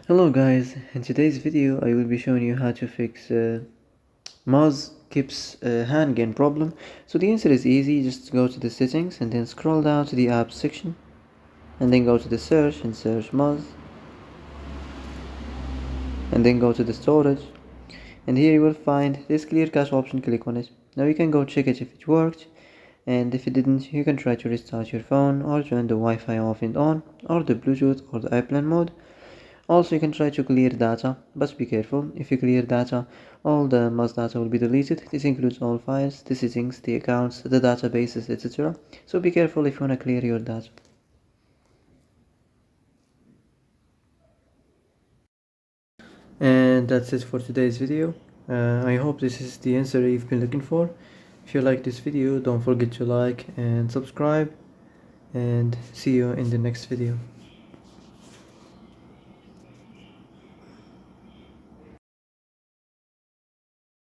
Hello guys, in today's video I will be showing you how to fix Muzz keeps hand gain problem. So the answer is easy, just go to the settings and then scroll down to the apps section and then go to the search and search Muzz and then go to the storage and here you will find this clear cache option. Click on it. Now you can go check it if it worked, and if it didn't you can try to restart your phone or turn the Wi-Fi off and on or the Bluetooth or the airplane mode. Also, you can try to clear data, but be careful. If you clear data, all the Muzz data will be deleted. This includes all files, the settings, the accounts, the databases, etc. So be careful if you want to clear your data. And that's it for today's video. I hope this is the answer you've been looking for. If you like this video, don't forget to like and subscribe, and see you in the next video.